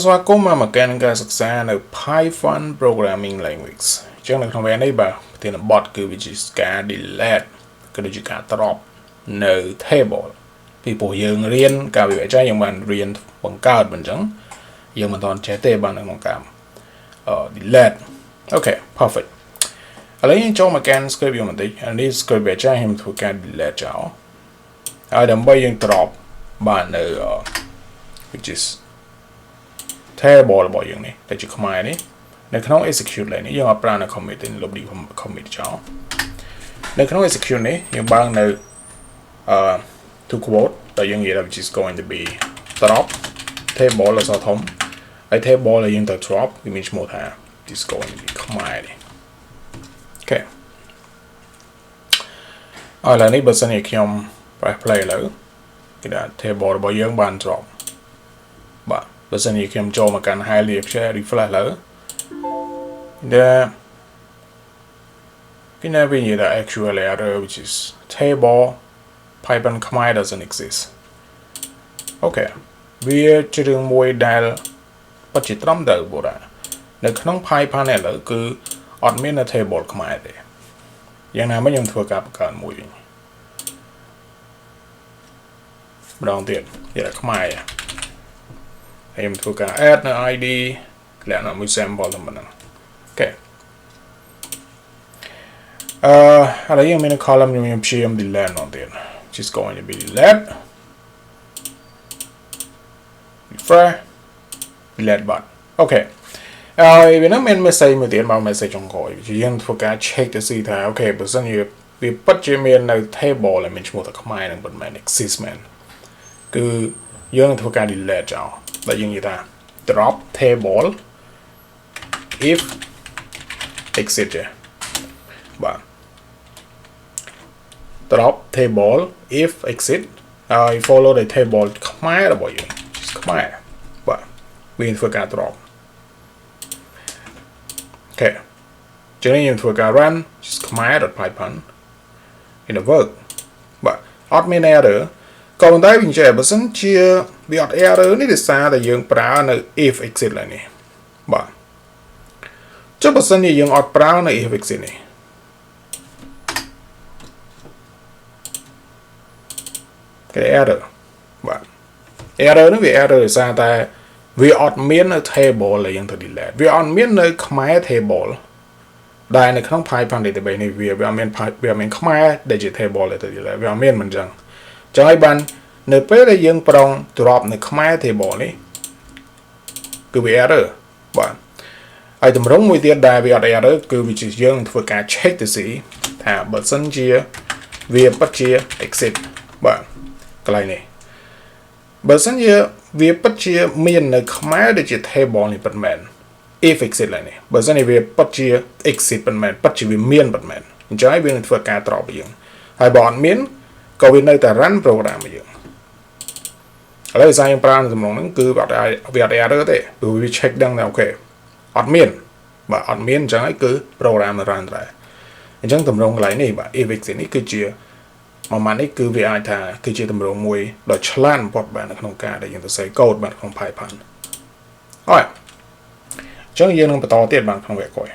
ស្វាគមន៍មកកាន់ការសិក្សានៅ Python programming language ចឹងនៅក្នុងវគ្គនេះបាទប្រធានបទគឺវាជាការ delete ក៏ដូចជាការ drop នៅ table ពីព្រោះយើងរៀនការវិភាគចែកយើងបានរៀនបង្កើតមិនចឹងយើងមិនទាន់ចេះទេបាទនៅក្នុងការdelete okay perfect ឥឡូវយើងចូលមកកាន់ script យើងបន្តិចអានេះ script វាចាស់ខ្ញុំធ្វើការ delete ចោលហើយដើម្បីយើង drop បាននៅ which is table របស់យើងនេះតែជាខ្មែរនេះនៅក្នុង execute ឡើយនេះយើងអត់ប្រើនៅ commit ទេលុប commit ចោលនៅក្នុង execute នេះយើងបើកនៅto quote តែយើងនិយាយថា which is going to be drop table អក្សរធំហើយ table ដែលយើងទៅ drop វាមានឈ្មោះថា is going to be ខ្មែរនេះអូខេឥឡូវនេះបើសិនជាខ្ញុំ press play លើគេថា table របស់យើងបាន drop បាទបើសិនជាខ្ញុំចូលមកកាន់ highly refresh លើដែលគេណាវិញនិយាយថា actual error which is table Python Khmer doesn't exist អូខេវាជារឿងមួយដែលពិតជាត្រឹមត្រូវបងណានៅក្នុង Python នេះឥឡូវគឺអត់មាន table ខ្មែរទេយ៉ាងណាមិញខ្ញុំធ្វើការបង្កើតមួយវិញម្ដងទៀតនិយាយថាខ្មែរខ្ញុំធ្វើការ add នៅ ID លក្ខណៈមួយ sample តែប៉ុណ្ណឹងអូខេឥឡូវយើងមាន column ខ្ញុំព្យាយាម delete នោះទៀត just going to be delete refresh delete បាត់អូខេវានឹងមាន message មួយទៀតមក message ចុងក្រោយយើងធ្វើការ check ទៅស៊ីថាអូខេបើសិនជាវាពិតជាមាននៅ table ដែលមានឈ្មោះថាខ្មែរនឹងមិនមែន exist មែនគឺយើងនឹងធ្វើការ delete ចោលដែលយើងនិយាយថា drop table if exit ចេះបាទ drop table if exit ហើយ follow the table ខ្មែររបស់យើងខ្មែរបាទវាធ្វើការ drop អូខេចឹងយើងធ្វើការ run khmer.python in the work បាទអត់មាន error ក៏ប៉ុន្តែវាចេះបើសិនជាវាអត់ error នេះដោយសារតែយើងប្រើនៅ if exit ឡើយនេះបាទចុះបើសិនជាយើងអត់ប្រើនៅ if exit នេះគេ error បាទ error នេះវា error ដោយសារតែវាអត់មាននៅ table ដែលយើងទៅ delete វាអត់មាននៅខ្មែរ table ដែលនៅក្នុង Python database នេះវាអត់មានខ្មែរដែលជា table ដែលទៅ delete វាអត់មានមិនចឹងចឹងហើយបាននៅពេលដែលយើងប្រង drop នៅខ្មែរ table នេះគឺវា error បាទហើយតម្រងមួយទៀតដែលវាអត់ error គឺវាជាយើងធ្វើការ check ទៅស៊ីថាបើសិនជាវាពិតជា exit បាទកន្លែងនេះបើសិនជាវាពិតជាមាននៅខ្មែរដែលជា table នេះពិតមែន if exit ឡើយនេះបើសិនជាវាពិតជា exit ពិតមែនពិតជាវាមានពិតមែនអញ្ចឹងហើយវានឹងធ្វើការ drop យើងហើយបើអត់មានក៏វានៅតែ run program របស់យើងឥឡូវសារយើងប្រើនៅដំណងហ្នឹងគឺវាអត់ error ទេព្រោះវា check ដឹងថាអូខេអត់មានបាទអត់មានអញ្ចឹងហើយគឺ program នៅ run ដែរអញ្ចឹងតម្រងកន្លែងនេះបាទ if exit នេះគឺជាមួយម៉ាត់នេះគឺវាអាចថាគឺជាតម្រងមួយដ៏ឆ្លាតបំផុតបាទនៅក្នុងការដែលយើងសរសេរ code បាទក្នុង Python អរអញ្ចឹងយើងនឹងបន្តទៀតបាទក្នុងវគ្គក្រោយ